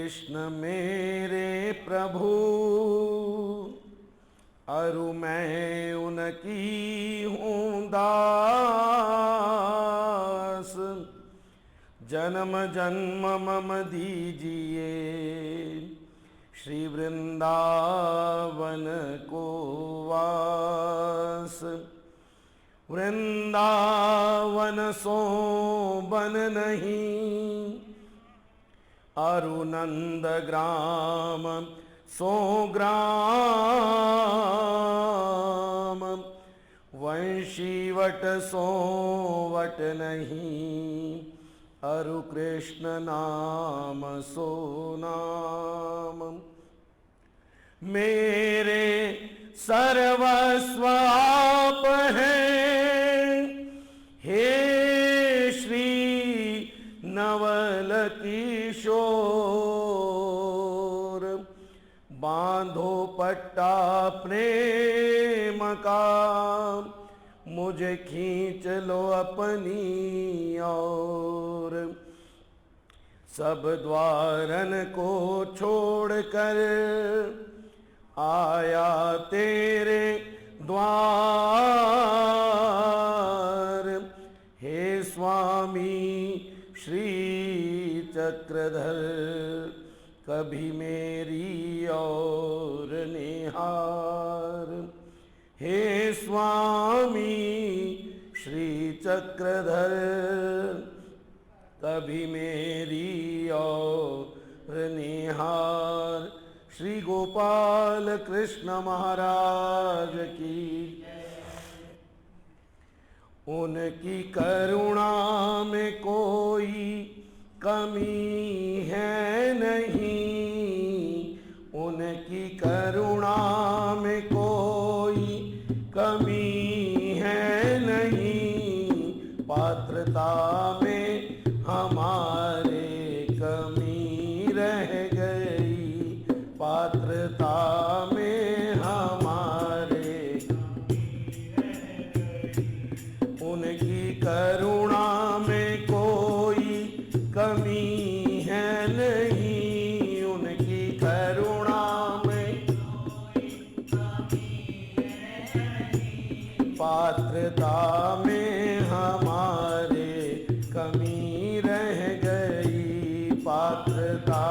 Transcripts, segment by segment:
कृष्ण मेरे प्रभु, अरु मैं उनकी हूँ दास। जन्म जन्म मम दीजिए श्री वृंदावन को वास। वृंदावन सो बन नहीं, अरु नंद ग्राम सो ग्राम। वंशीवट सो वट नहीं, अरु कृष्ण नाम सो नाम। मेरे सर्वस्व आप हैं, हे श्री नवल किशोर। बांधो पट्टा प्रेम का, मुझे खींच लो अपनी ओर। सब द्वारन को छोड़कर आया तेरे द्वार। हे स्वामी श्री चक्रधर, कभी मेरी ओर निहार। हे स्वामी श्री चक्रधर, कभी मेरी ओर निहार। श्री गोपाल कृष्ण महाराज की। उनकी करुणा में कोई कमी है नहीं, उनकी करुणा में कोई कमी है नहीं। पात्रता में हमारे कमी रह गई, पात्रता में हमारे उनकी करुणा में कोई कमी है नहीं, उनकी करुणा में कोई कमी है नहीं। पात्रता में हमारे कमी रह गई, पात्रता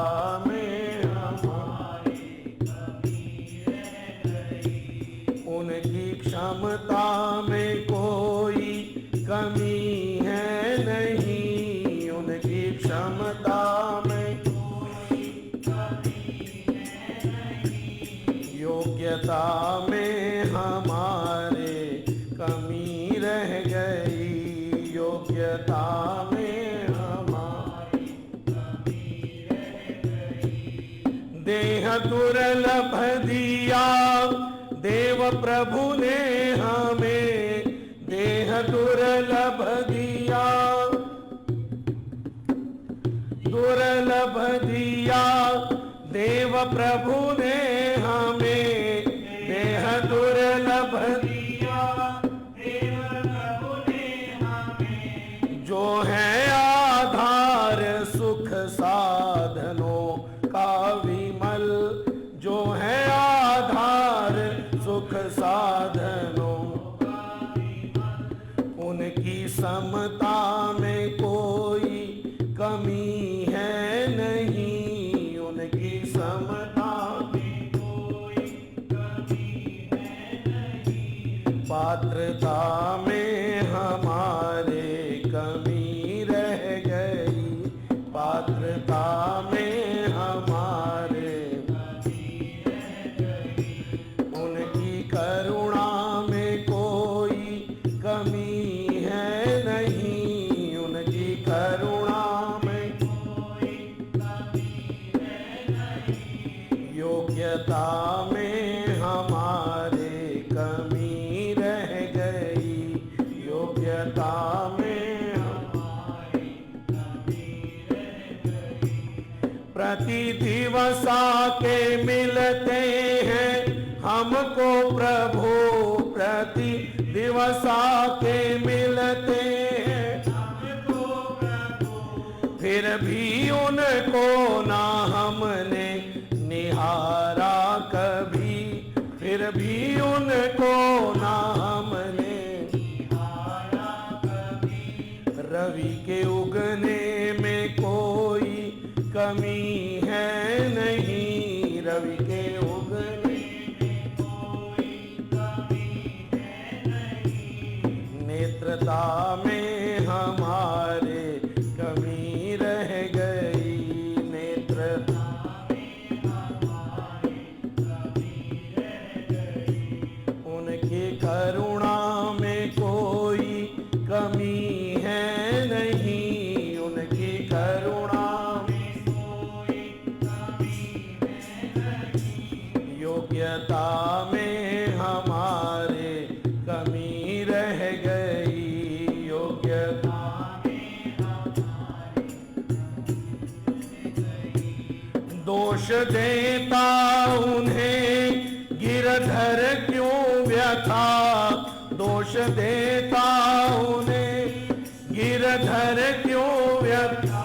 में हमारी कमी रह गई। उनकी क्षमता में कोई कमी है नहीं, उनकी क्षमता में कोई कमी है नहीं। योग्यता में हमारे कमी रह गई, योग्यता में हमारी कमी रह गई। देह दुर्लभ दिया देव प्रभु ने हमें, देह दुर्लभ दिया, दुर्लभ दिया देव प्रभु ने हमें। देह दुर्लभ दिया देव प्रभु ने हमें। जो है आधार सुख साधनों का विमल, जो है आधार सुख साधनों, उनकी समता में कोई कमी है नहीं, उनकी समता में कोई कमी है नहीं। पात्रता में हमारे कमी रह गई, पात्रता में हमारे कमी रह गई। उनकी करुणा में कोई कमी है नहीं, उनकी करुणा में कोई कमी है नहीं। योग्यता में हमारे कमी रह गई, योग्यता में हमारी कमी रह गई। प्रति दिवसा के मिलते हैं हमको प्रभु, प्रति दिवसा के मिलते हैं हमको प्रभु। फिर भी उनको ना हम कमी है नहीं, रवि के उगने में कोई कमी है नहीं। नेत्रता में हमारे कमी रह गई, नेत्रता में हमारे कमी रह गई। उनकी करुणा में कोई कमी है नहीं, उनकी करुणा में कोई कमी है नहीं। योग्यता में हमारे कमी रह गई, योग्यता में हमारे कमी रह गई। दोष देता उन्हें गिरधर क्यों व्यथा, दोष देता उन्हें गिरधर क्यों व्यथा।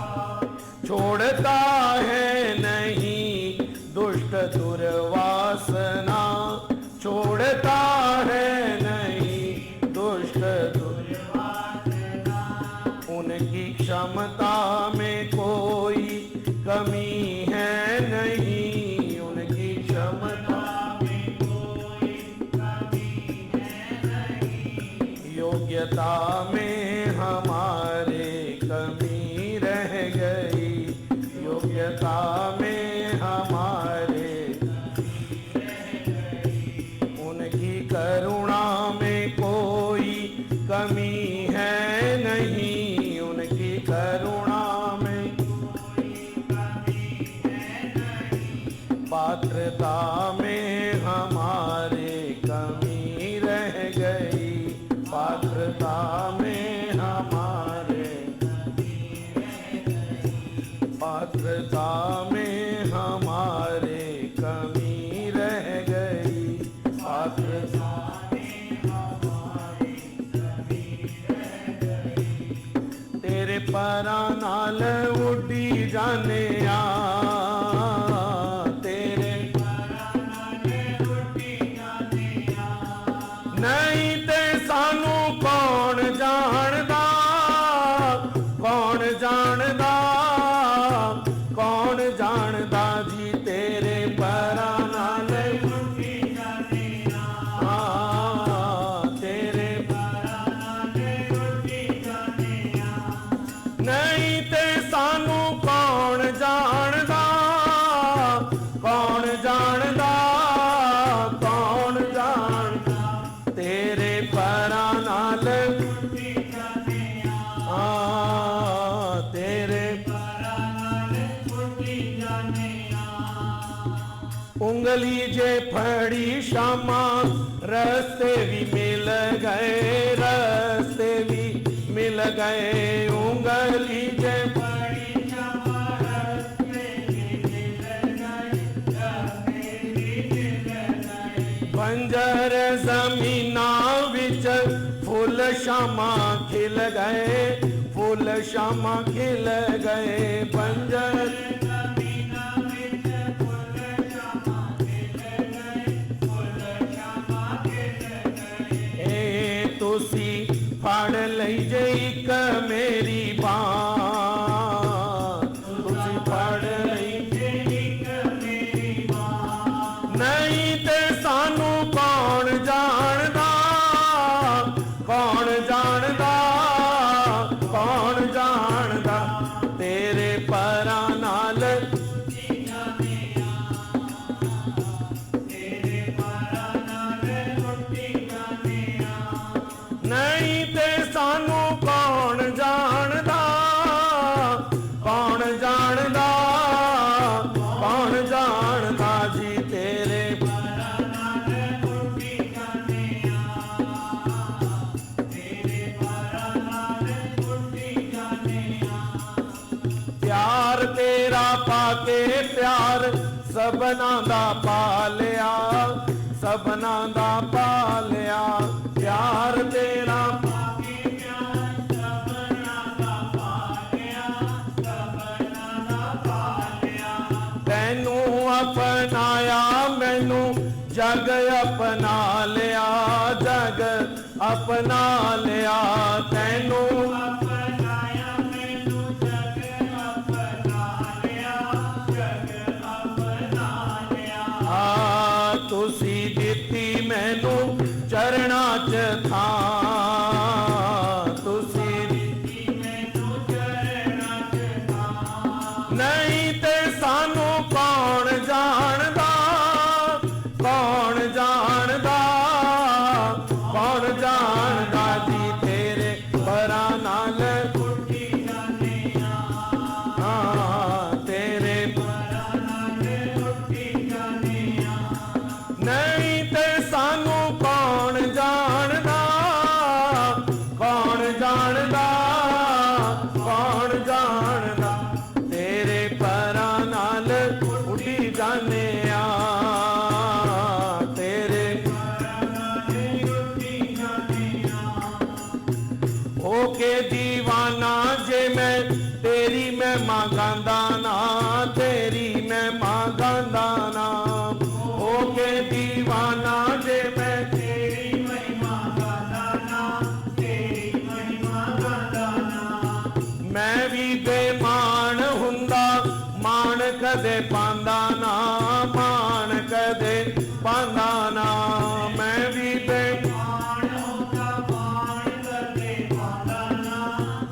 छोड़ता है नहीं दुष्ट दुर्वासना, छोड़ता है नहीं दुष्ट दुर्वासना। उनकी क्षमता में कोई कमी है नहीं, उनकी क्षमता में कोई कमी है नहीं। योग्यता में हमारे कमी रह गई, योग्यता में हमारे कमी रह गई। उनकी करुणा में कोई कमी है नहीं, उनकी करुणा में कोई कमी है नहीं। पात्रता में हमारे कमी रह गई, पात्रता में हमारे कमी रह गई। पात्रता में हमारे कमी रह गई, पात्रता में हमारे कमी रह गई। तेरे परानाल उड़ी जाने आ, तेरे परानाल उड़ी जाने आ। नहीं ते सानू कौन जानदा, कौन जानदा, कौन जानदा जी तेरे परानाल उड़ी जाने आ, तेरे परानाल उड़ी जाने आ। नहीं ते सानू कौन जानदा, कौन जानदा, कौन जानदा तेरे परानाल उड़ी जाने आ, तेरे परानाल उड़ी जाने आ। उंगली जे फड़ी शामा रस्ते भी मिल गए, रस्ते भी मिल गए। उंगली जे फड़ी शामा रस्ते भी मिल गए, रस्ते भी मिल गए। बंजर जमीना विच फूल शामा खिल गए, फूल शामा खिल गए। बंजर जमीना विच फूल शामा खिल गए, फूल शामा खिल गए। ए तुसी फड़ लई जे इक मेरी बांह, तुसी फड़ लई जे इक मेरी बांह। नहीं ते सानू कौन जानदा, कौन जानदा, कौन जानदा तेरे परानाल उड़ी जाने आ, तेरे परानाल उड़ी जाने आ। नहीं ते सानू कौन जानदा, कौन जानदा, कौन जानदा जी तेरे परानाल उड़ी जाने आ, तेरे परानाल उड़ी जाने आ। प्यार तेरा पाके प्यार सबना दा पालिया, सबना दा पालिया। प्यार तेरा पाके प्यार सबना दा पालिया, सबना दा पालिया। तैनू अपनाया मैनू जग अपना लिया, जग अपना लिया। तैनू अपनाया मैनू जग अपना लिया, ते सानू कौन जानदा, कौन जानदा, कौन जानदा जी तेरे परां नाल उठी जाने तेरे परां नाल उठी जाने नहीं ते सानू कौन जानदा, कौन जानदा, कौन जानदा तेरे परां नाल उठी जाने तेरे परां नाल उठी जाने ओके दीवाना जे मैं तेरी महिमा गांदा ना, तेरी महिमा गांदा ना ओके दीवाना जे मैं तेरी महिमा गांदा ना, तेरी महिमा गांदा ना मैं भी बेमान हुंदा मान कदे पांदा ना, मान कदे पांदा ना मैं भी बेमान हुंदा मान कदे पांदा ना,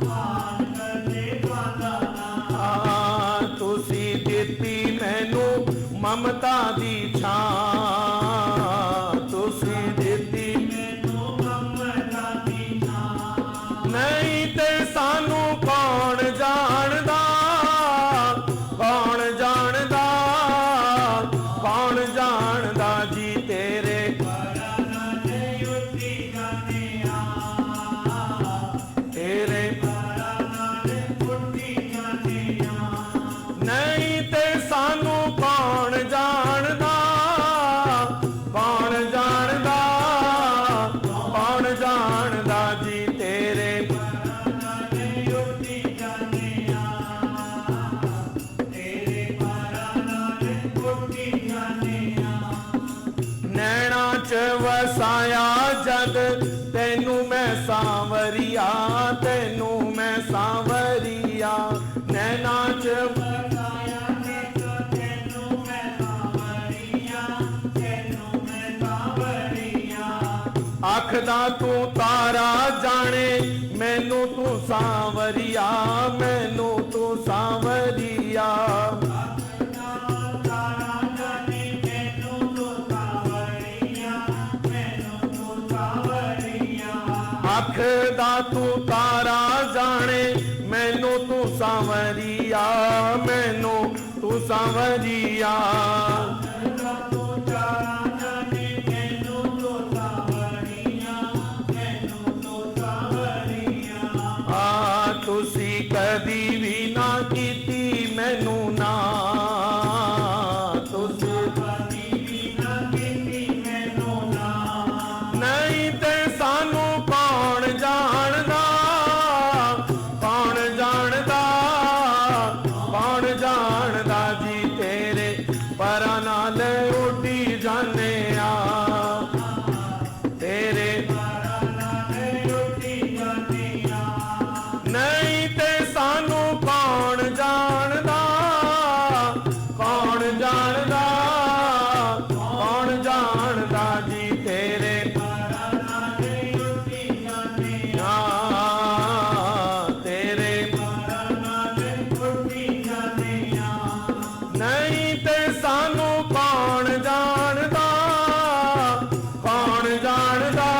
मान कदे पांदा ना तुसी दित्ती मैनू ममता दी छां, तुसी दित्ती मैनू ममता दी छां नहीं ते सानू कौन जानदा, कौन जानदा, कौन जानदा जी तेरे परां नाल उठी जाने तेरे परां नाल उठी जाने नहीं ते सानू कौन जानदा, कौन जानदा, कौन जानदा जी तेरे परां नाल उठी जाने तेरे परां नाल उठी जाने नैना च वसाया जद तैनू मैं सांवरिया, तैनू मैं सांवरिया नैना च वसाया जद तैनू मैं सांवरिया, तैनू मैं सांवरिया आखदा तू तारा जाने मैनू तू सांवरिया, मैनू तू सांवरिया आखदा तू तारा जाने मैनू तू सांवरिया, मैनू तू सांवरिया तू तारा जाने मैनू तू सांवरिया, मैनू तू सांवरिया तुसी कदी भी ना कीती मैनू ना, तुसी कदी भी ना कीती मैनू ना नहीं ते सानू कौन जानदा, कौन जानदा, कौन जानदा जी तेरे परां नाल उठी जाने तेरे परां नाल उठी जाने नहीं ते सानू कौन जानदा, कौन जानदा, कौन जानदा जी तेरे परां नाल उठी जाने तेरे परां नाल उठी जाने नहीं ते सानू कौन जानदा, कौन जानदा,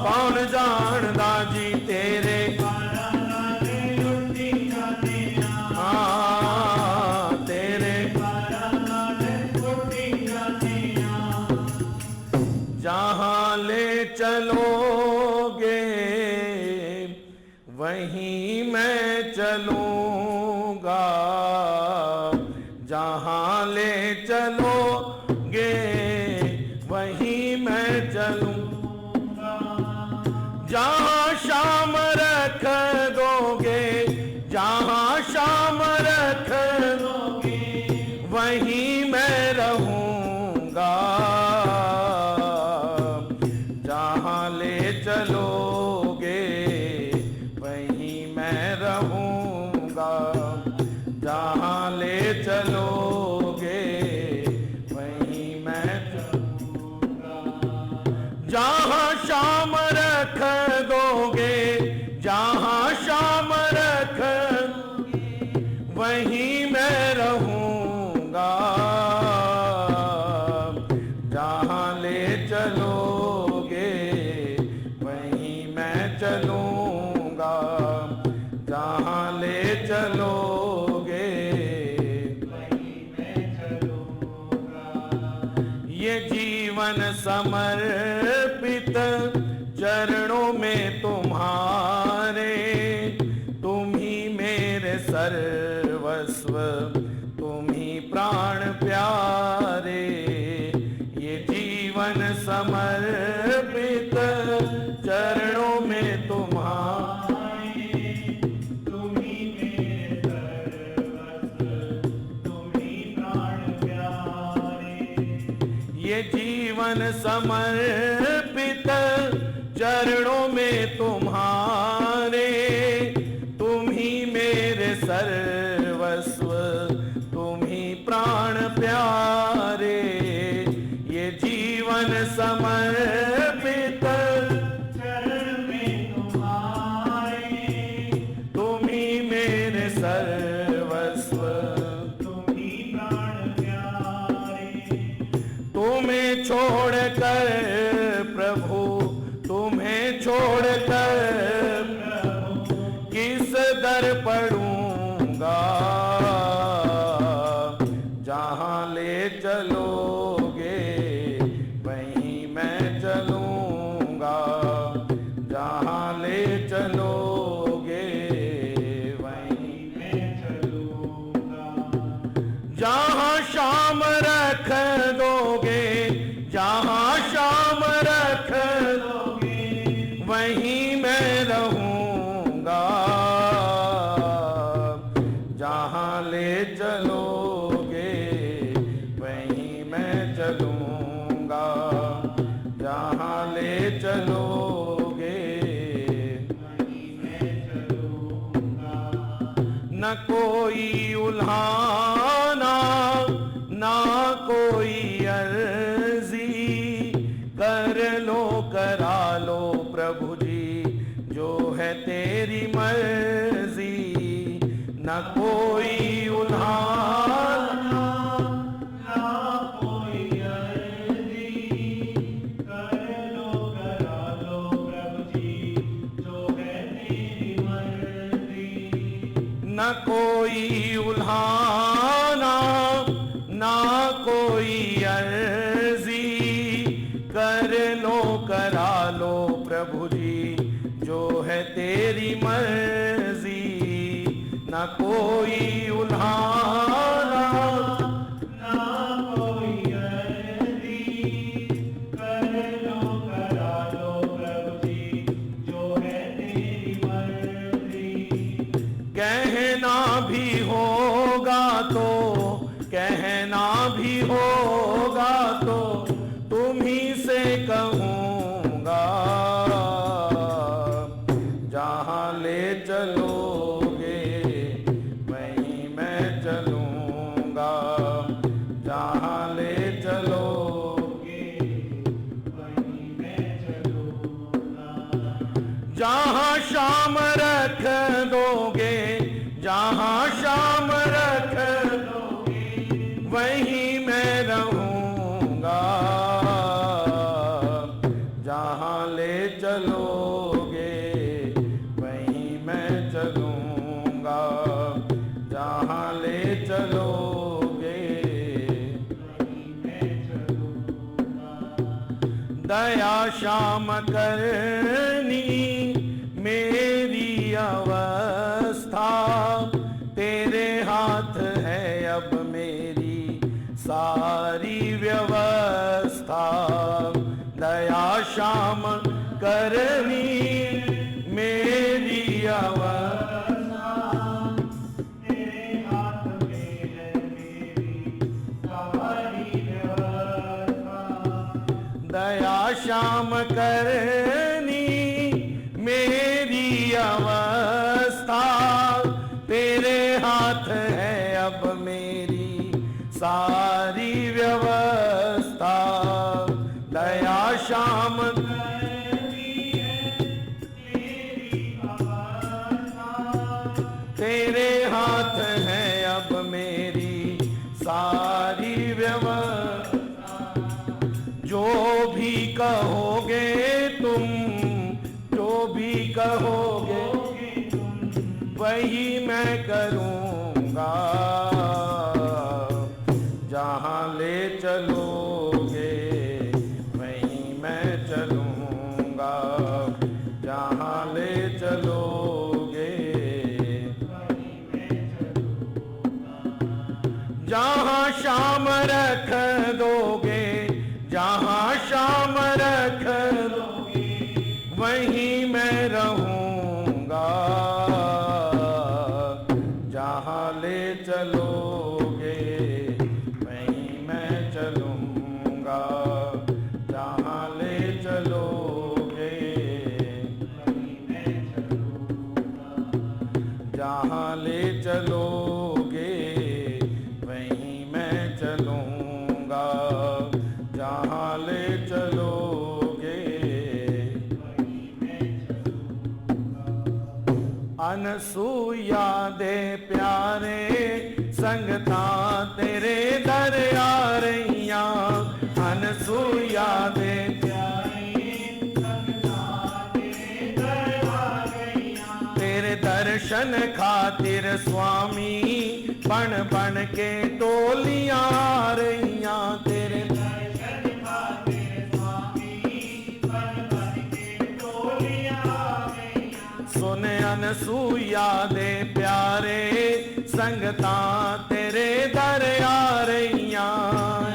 कौन जानदा जी तेरे परां नाल उठी जाने तेरे परां नाल उठी जाने जहाँ ले चलोगे वहीं मैं चलूँगा, जहाँ ले चलोगे वहीं मैं चलूँगा जहाँ शाम रख दोगे, जहाँ शाम रख दोगे वहीं मैं रहूँगा, जहाँ ले चलोगे वहीं मैं रहूँगा, जहाँ ले चलोगे वहीं मैं चलूँगा, जहाँ शाम रख दोगे, जहाँ शाम रख दोगे वहीं मैं रहूंगा, जहाँ ले चलोगे वहीं मैं चलूंगा, जहाँ ले चलोगे वहीं मैं चलूंगा। ये जीवन समर्पित चरणों में तुम्हारे, तुम ही मेरे सर्वस्व, तुम ही प्राण प्यारे। ये जीवन समर्पित चरणों में तुम्हारे, तुम ही मेरे सर्वस्व, तुम ही प्राण प्यारे। ये जीवन समर्पित चरणों में तुम्हारे, तुम ही मेरे सर्वस्व, तुम ही प्राण प्यारे। ये जीवन समर्पित चरण में तुम्हारे, तुम ही मेरे सर्वस्व, तुम ही प्राण प्यारे। तुम्हें छोड़कर प्रभु, तुम्हें छोड़कर किस दर पड़ूंगा, जहाँ ले चलोगे वहीं मैं चलूंगा, जहाँ ले चलोगे वहीं मैं चलूंगा। जहाँ शाम रख दोगे, जहाँ शाम रख दोगे वहीं मैं रहूंगा, जहाँ ले चलोगे वहीं मैं चलूंगा, जहाँ ले चलोगे वहीं मैं चलूंगा। न कोई उल्हाना, ना कोई अर्जी, कर लो करा लो प्रभु जी जो है तेरी मर्जी। न कोई उल्हाना, ना कोई अर्जी, कर लो करा लो प्रभु जी जो है तेरी मर्जी। न कोई उल्हाना, ना कोई अर्जी, कर लो करा लो प्रभु जी जो है तेरी मर्जी। न कोई उल्हाना, ना कोई अर्जी, कर लो करा लो प्रभु जी जो है तेरी मर्जी। कहना भी होगा तो, कहना भी होगा तो तुम्हीं से कहूँगा, जहाँ ले चलोगे वहीं मैं चलूँगा, जहाँ ले चलोगे वहीं मैं चलूँगा। जहाँ शाम रख दोगे, जहाँ शाम रख दोगे वहीं मैं रहूँगा, जहाँ ले चलोगे वहीं मैं चलूँगा, जहाँ ले चलोगे वहीं मैं चलूँगा। दया शाम करनी मेरी अवस्था, तेरे हाथ है अब मेरी सारी व्यवस्था। दया शाम करनी मेरी अवस्था, तेरे हाथ में है मेरी सारी व्यवस्था। दया शाम करनी मेरी अवस्था, तेरे हाथ है अब मेरी सारी व्यवस्था। दया शाम करनी है मेरी अवस्था, तेरे हाथ है अब मेरी सारी व्यवस्था। जो भी कहोगे तुम, जो भी कहोगे वही मैं करूँगा। जहाँ ले चलोगे वहीं मैं चलूँगा। जहाँ ले चलोगे वहीं मैं चलूँगा। जहाँ शाम रख दोगे, जहाँ शाम रख दोगे वहीं मैं रहूँगा। जहाँ ले चलोगे वहीं मैं चलूँगा। जहाँ ले चलोगे वहीं मैं चलूँगा। जहाँ ले चलोगे वहीं मैं चलूँगा। जहाँ ले चलोगे वहीं मैं चलूँगा। अनसूया दे प्यारे संगता तेरे दर आ रहियां। अनसूया दे प्यारे संगता तेरे दर आ रहियां। तेरे दर्शन खातिर स्वामी बन बन के टोलियां आ रहियां। तेरे दर्शन खातिर स्वामी बन बन के टोलियां आ रहियां। सुन अनसूया दे प्यारे संगता तेरे दर आ रहियां।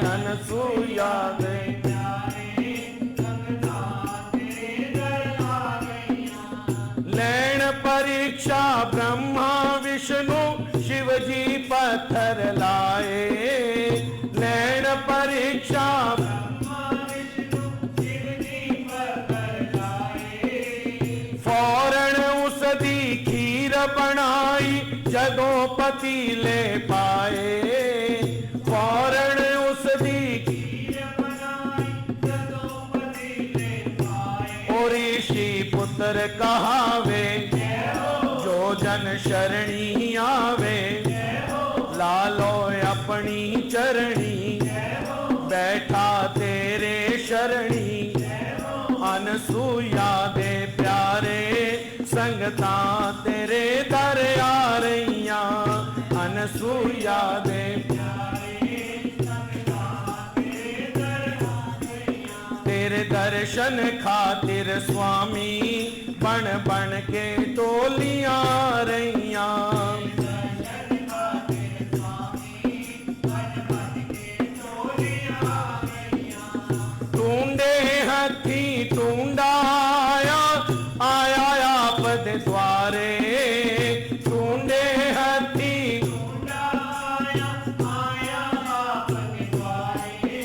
अनसूया दे प्यारे संगता तेरे दर आ रहियां। लैन परीक्षा ब्रह्मा विष्णु शिव जी पत्थर लाए। लैन परीक्षा ब्रह्मा विष्णु शिव जी पत्थर लाए। फौरन उस दी खीर बनाई जदों पतीले पाए। फौरन उस दी खीर बनाई जदों पतीले पाए। और ऋषि पुत्र कहावे जो जन शरणी आवे। लालो अपनी चरणी बैठा तेरे शरणी। अनसूया दे प्यारे संगता तेरे दर आ रहियां। अनसूया दे प्यारे संगता तेरे दर आ रहियां। तेरे दर्शन खातिर स्वामी बन बन के टोलियां आ रहियां। टूंडे हथी टूंडा आया, आया आपद द्वारे। टूंडे हथी टूंडा आया, आया आपद द्वारे।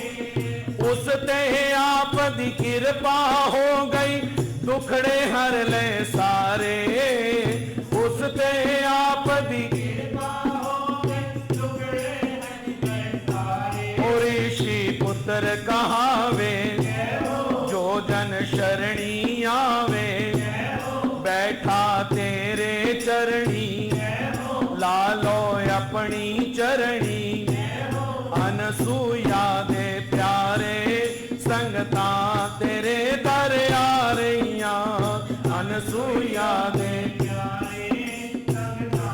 उस ते आपद कृपा हो गई दुखड़े हर ले सारे। उस ते आपद कृपा हो गई दुखड़े हर ले सारे। और ऋषि पुत्र कहावे जो जन शरणी आवे। बैठा तेरे चरणी लालो अपनी चरणी। अनसूया दे प्यारे संगता तेरे दर आ रहियां। अनसूया दे प्यारे संगता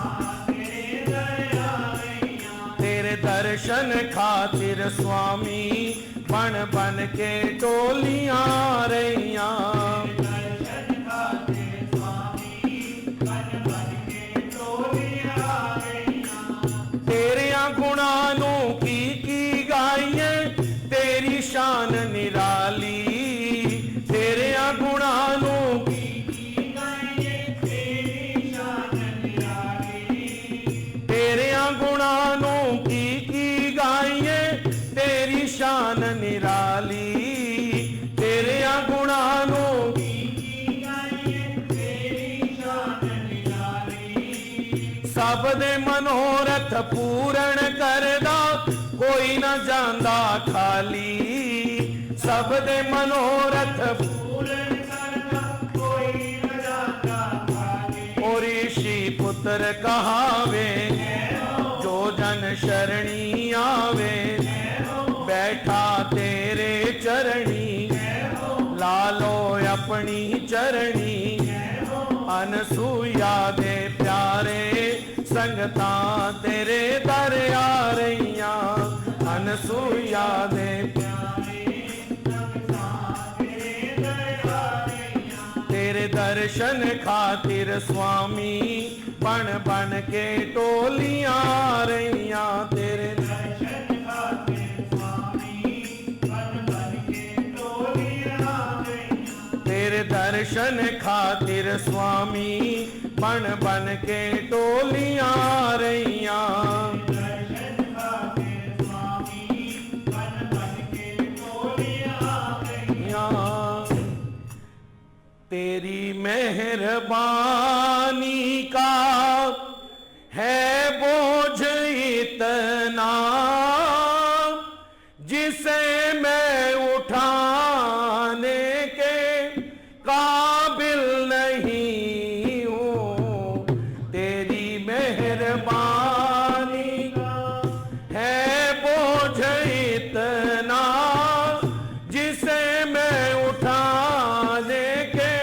तेरे दर आ रहियां। तेरे दर्शन खातिर स्वामी बन बन के टोलियां आ रहियां। दर्शन खातिर स्वामी बन बन के टोलियां आ रहियां। तेरियां गुणां नू की गाइए तेरी शान निराली। तेरियां गुणां नू की गाइए तेरी शान निराली। तेरियां गुणां नू की गाइए तेरी शान निराली। तेरियां गुणां नू की गाइए तेरी शान निराली। सब दे मनोरथ पूरण करदा कोई न जांदा खाली। सब दे मनोरथ पूरण करदा कोई न जांदा खाली। और ऋषि पुत्र कहावे जो जन चरणी आवे, बैठा तेरे चरणी, लालो अपनी चरणी, अनसूया दे प्यारे संगतां तेरे दर आ रहियां, अनसूया दे प्यारे संगतां तेरे दर आ रहियां, तेरे दर्शन खातिर स्वामी बन बन के टोलियां आ रहियां, तेरे दर्शन खातिर स्वामी बन बन के टोलियां आ रहियां, तेरे दर्शन खातिर स्वामी बन बन के टोलियां आ रहियां, दर्शन खातिर स्वामी बन बन के टोलियां आ रहियां, तेरी मेहरबानी का है बोझ इतना, जिसे मैं उठाने के काबिल नहीं हूँ, तेरी मेहरबानी का है बोझ इतना, जिसे मैं उठाने के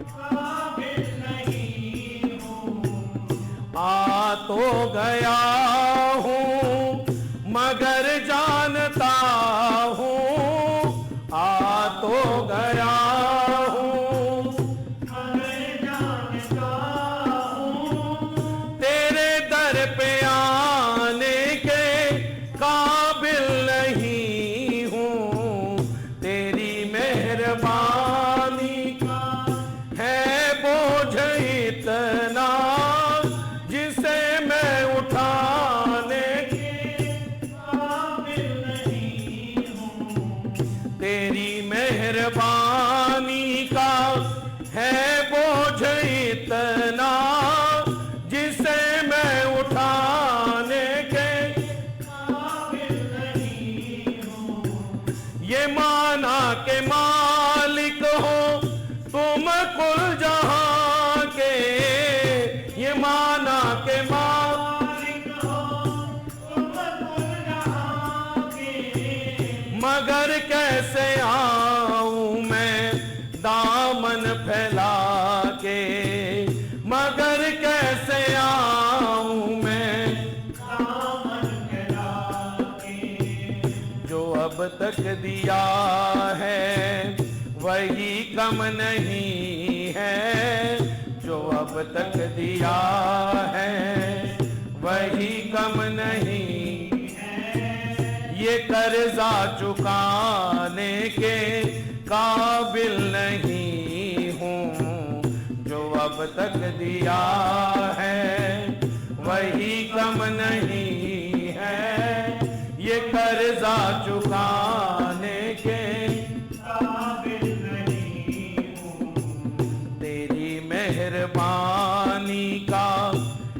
काबिल नहीं हूँ, आ तो गया हूँ मगर जानता हूँ, आ तो गया हूँ मगर जानता हूँ, तेरे दर पे आने के काबिल नहीं हूँ, तेरी मेहरबानी का है बोझ इतना, जिसे मैं उठाने के काबिल नहीं हूँ, तेरी मेहरबानी का है बोझ इतना, जिसे मैं उठाने के काबिल नहीं हूँ, ये माना के मालिक हो तुम कुल जहां के, ये माना के मालिक हो तुम कुल जहां के, मगर कैसे आऊं मैं दामन फैला के, मगर कैसे आऊं मैं दामन फैला के, जो अब तक दिया है वही कम नहीं है, जो अब तक दिया है वही कम नहीं है, ये कर्जा चुकाने के काबिल नहीं हूँ, जो अब तक दिया है वही कम नहीं है, ये कर्जा चुकाने के काबिल नहीं हूँ, तेरी मेहरबानी का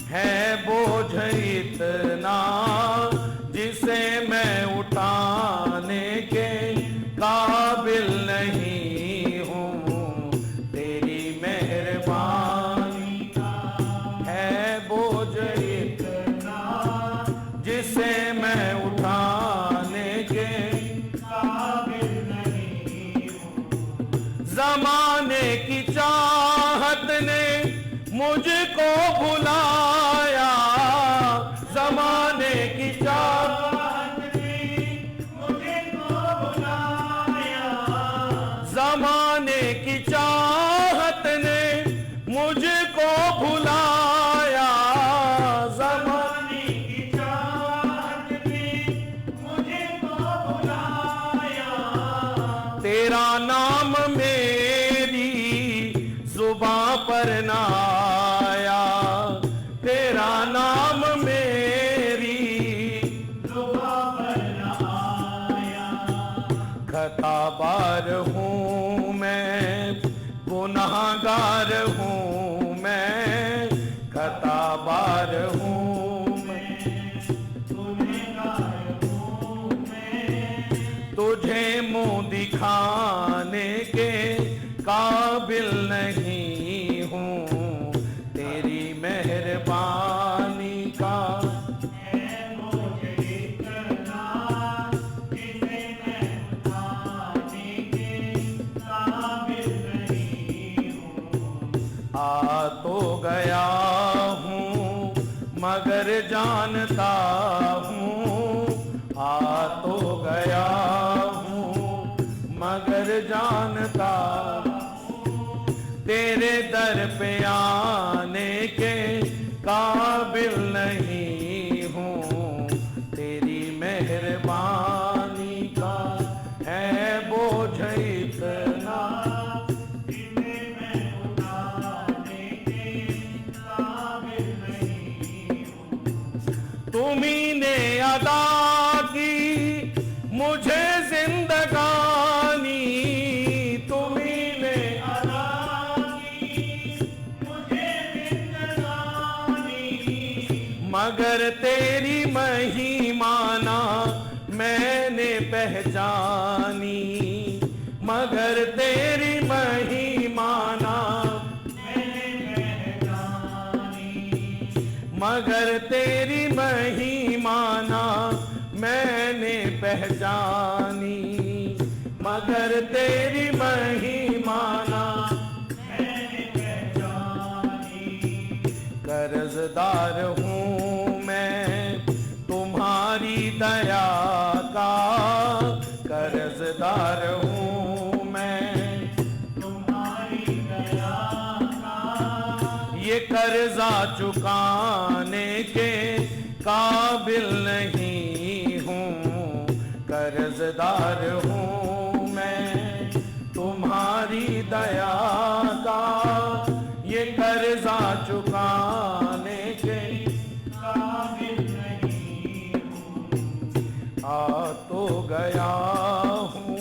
है बोझ इतना, जिसे मैं उठाने के काबिल नहीं हूँ, तेरी मेहरबानी का है बोझ इतना, जिसे मैं उठाने के काबिल नहीं हूँ, ज़माने की चाहत ने मुझको भुलाया, ज़माने की चाहत ने मुझको भुलाया, ज़माने की चाहत ने मुझको भुलाया, ज़माने की चाहत ने मुझको भुलाया, तेरा नाम मेरी जुबां पर ना आया, तेरा नाम मेरी जुबां पर ना आया, खताबार हूँ मैं, गुनाहगार हूँ मैं, खताबार हूँ मैं, गुनाहगार हूँ मैं, तुझे मुँह दिखाने के काबिल नहीं हूँ, तेरी मेहरबानी का है मुझे पे आने के काबिल नहीं हूँ, तेरी मेहरबानी का है बोझ इतना, इन्हें मैं उठाने के काबिल नहीं हूँ। तुम्ही ने अदा की मुझे जिंदगानी, तुम्ही ने अदा की मुझे जिंदगानी, मगर तेरी महिमा ना मैंने पहचानी, मगर तेरी महिमा ना मैंने पहचानी, मगर तेरी महिमा ना मैंने पहचानी, मगर तेरी महिमा ना मैंने पहचानी। कर्जदार हूँ मैं तुम्हारी दया का, कर्जदार हूँ मैं तुम्हारी दया का, ये कर्जा चुकाने के काबिल नहीं हूँ, कर्जदार हूँ मैं तुम्हारी दया का, ये कर्जा चुकाने के काबिल नहीं हूँ। आ तो गया हूँ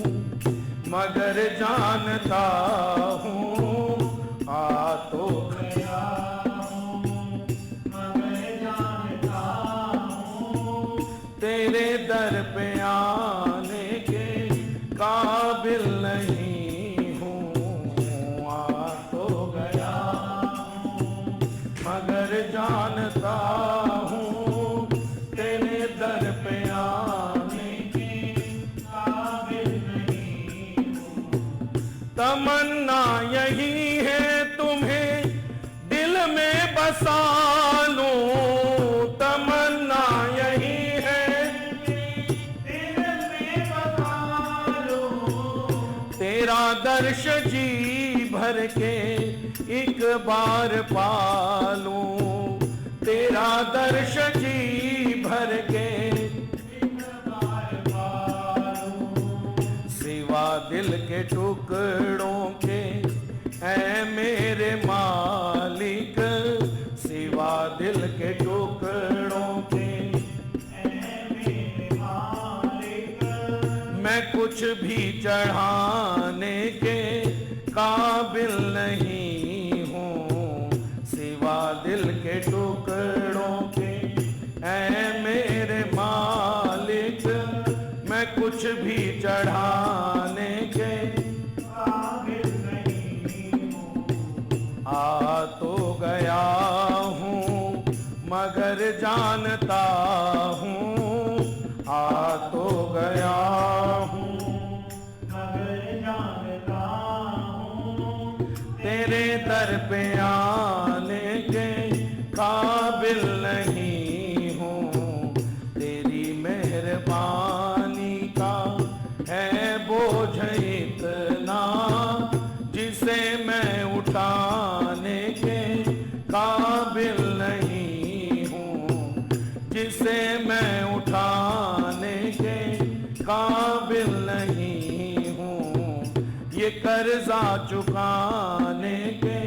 मगर जानता हूँ, आ तो गया हूँ मगर जानता हूँ, तेरे दर पे आने के काबिल नहीं हूँ। आ तो गया हूँ मगर जानता हूँ, तेरे दर पे आने के काबिल नहीं हूँ। तमन्ना यही है तुम्हें दिल में बसा लूं, तमन्ना यही है दिल में बसा लूं, तेरा दर्श जी भर के एक बार पालूं, तेरा दर्श जी भर के एक बार पालूं। सिवा दिल के टुकड़ों के ऐ मेरे मालिक, सिवा दिल के टुकड़ों के ऐ मेरे मालिक, मैं कुछ भी चढ़ाने के काबिल नहीं हूँ, सिवा दिल के टुकड़ों के ऐ मेरे मालिक, मैं कुछ भी चढ़ाने के काबिल नहीं हूँ। आ तो गया हूँ मगर जानता हूँ, आ तो गया हूँ मगर जानता हूँ, तेरे दर पे आने के काबिल नहीं हूँ, तेरी मेहरबानी का है बोझ इतना, जिसे मैं उठाने के काबिल नहीं हूँ, जिसे मैं उठाने के काबिल नहीं हूँ, ये कर्जा चुकाने के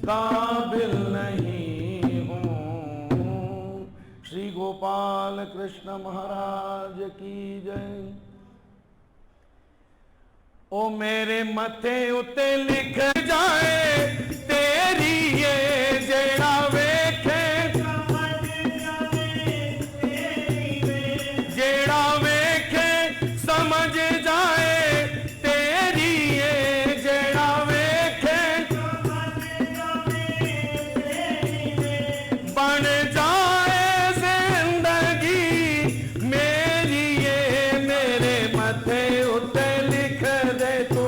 काबिल नहीं हूँ। श्री गोपाल कृष्ण महाराज की जय। ओ मेरे मथे उते लिख जाए तेरी ये जेड़ा वेखे, जेड़ा वेखे समझ जाए तेरी ये जेड़ा वेखे, बन जाए जिंदगी मेरी ये मेरे मथे उते लिख दे तू।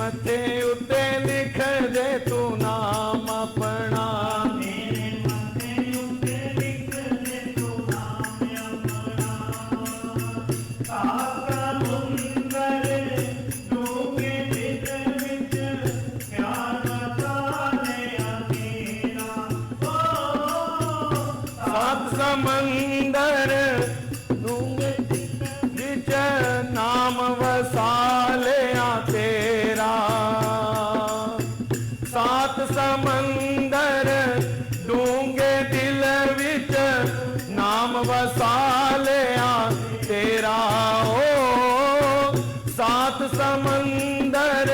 मथे उत्ते लिख दे तू नाम अपना। समंदर डूंगे विच नाम वसा लिया तेरा। सात समंदर डूंगे दिल विच नाम वसा लिया तेरा। ओ सात समंदर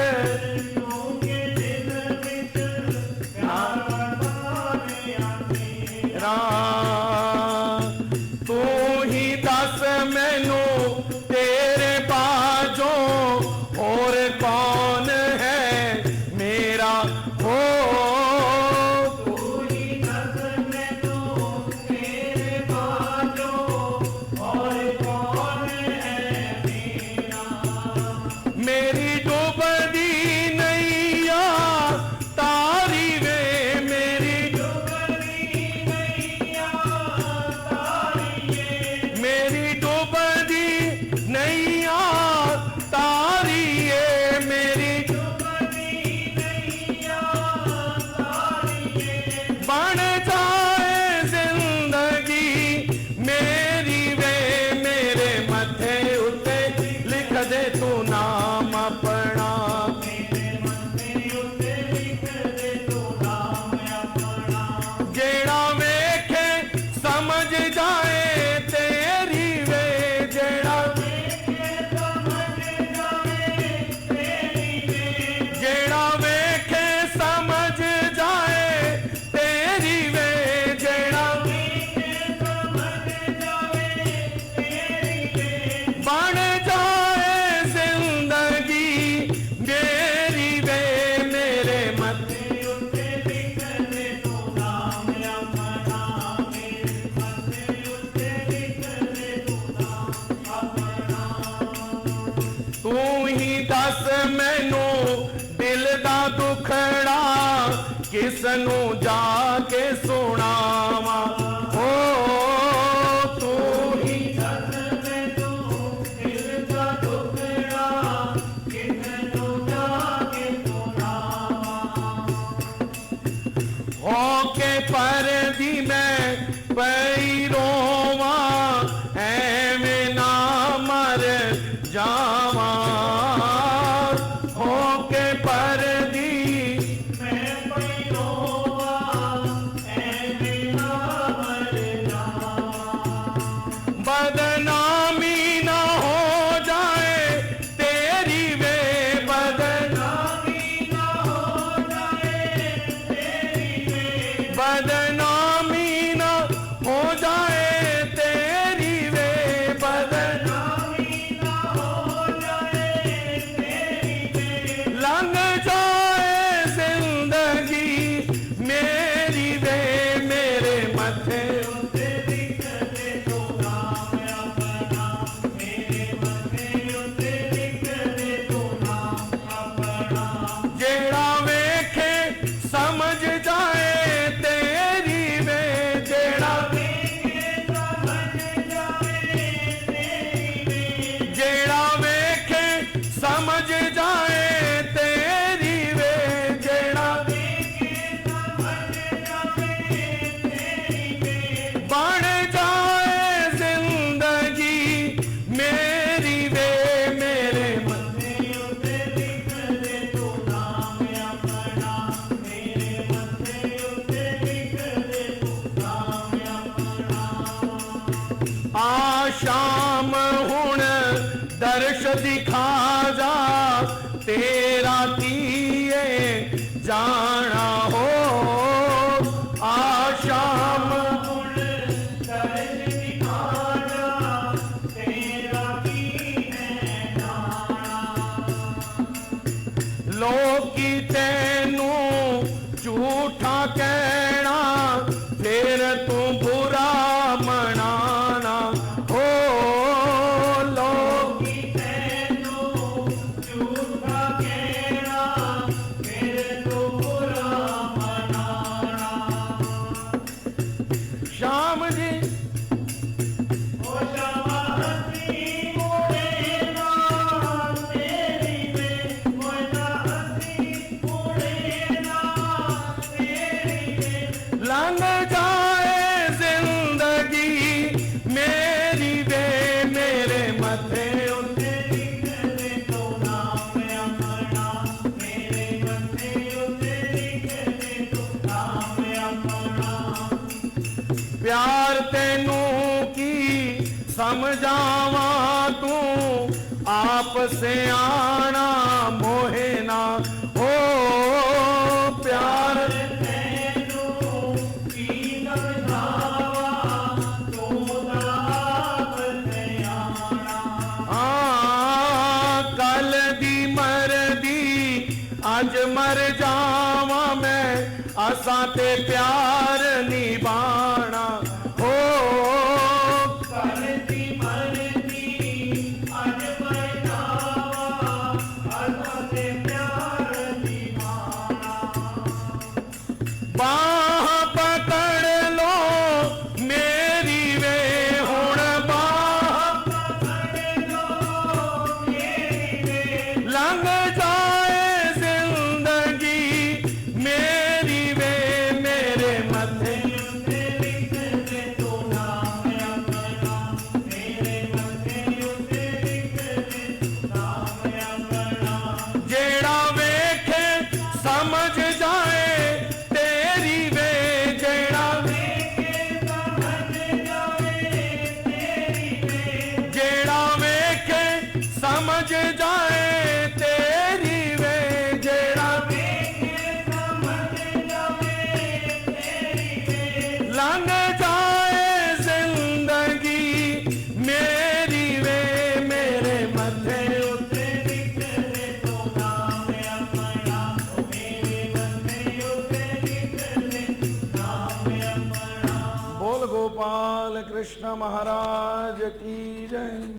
डूंगे दिल विच नाम वसा लिया तेरा। तू ही दस मैनू तेरे बाजों और कौन है मेरा। हो तू ही दस मैनू तेरे बाजों और कौन है मेरा। मेरी डूबदी नैया तारी वे मेरी डूबदी नैया तारी ये। मेरी डूबदी नैया तारी ये। मेरी डूबदी नैया तारी ये। बन जाए जिंदगी मेरी वे मेरे मथे उत्ते लिख दे तू नाम अपना। जेड़ा वेखे समझ जाए तेरी वे। जेड़ा वेखे समझ जाए तेरी वे। जेड़ा वेखे समझ जाए तेरी वे। जेड़ा वेखे समझ जाए तेरी वे। बन जाए जिंदगी मेरी वे मेरे मथे उत्ते लिख दे तू नाम अपना। मेरे मथे उत्ते लिख दे तू नाम अपना। तू ही दस मैनू दिल दा दुखड़ा किसनू जाके सुनावा। हो तू ही दस मैनू दिल दा दुखड़ा किसनू जाके सुनावा। होके परदी मैं पई रोवा ऐवें ना मर जावा। होके परदी मैं पई रोवा ऐवें ना मर जावा। बदनामी ना हो जाए तेरी वे। बदनामी ना हो जाए तेरी वे। बदनामी ना हो जाए तेरी वे। बदनामी ना हो जाए तेरी वे। लंघ जाए जिंदगी मेरी वे मेरे मथे उत्ते लिख दे तू नाम अपना। मेरे मथे उत्ते लिख दे तू नाम अपना। जेड़ा वेखे समझ जाए तेरी वे। जेड़ा वेखे समझ जाए तेरी वे। जेड़ा वेखे समझ जाए तेरी वे। जेड़ा वेखे समझ जाए तेरी वे। बन जाए जिंदगी मेरी वे मेरे मथे उत्ते लिख दे तू नाम अपना। मेरे मथे उत्ते लिख दे तू नाम अपना। आ शाम हुण दर्श दिखा जा तेरा किए जाना। हो आ शाम हुण दर्श दिखा जा तेरा किए जाना। लोकी तैनू झूठा कहना फिर तू बुरा मनाना। हो लंघ जाए जिंदगी मेरी वे मेरे मथे उत्ते लिख दे तो नाम अपना, मेरे मथे उत्ते लिख दे तो नाम अपना। प्यार तेनू की समझावा तू आप से आना मोहे ना हो, प्यार तेनू की समझावा तू आप से आना। कल दी मरदी अज मर जावा मैं, असां ते प्यार निभाना हो। कल दी मरदी अज मर जावा, असां ते प्यार निभाना। बाह पकड़ लो मेरी वे हुण, बाह पकड़ लो मेरी वे, लंघ जाए जिंदगी मेरी वे मेरे मथे उत्ते लिख दे तो नाम अपना, मेरे मथे उत्ते लिख दे तो नाम अपना। जेड़ा वेखे समझ जाए तेरी वे, जेड़ा वेखे समझ जाए तेरी वे, जेड़ा वेखे समझ जाए तेरी वे, जेड़ा वेखे समझ जाए तेरी वे, लंघ जाए जिंदगी मेरी वे मेरे मथे उत्ते लिख दे तो नाम अपना, मेरे मथे उत्ते लिख दे तो नाम अपना। बोल गोपाल कृष्ण महाराज की जय।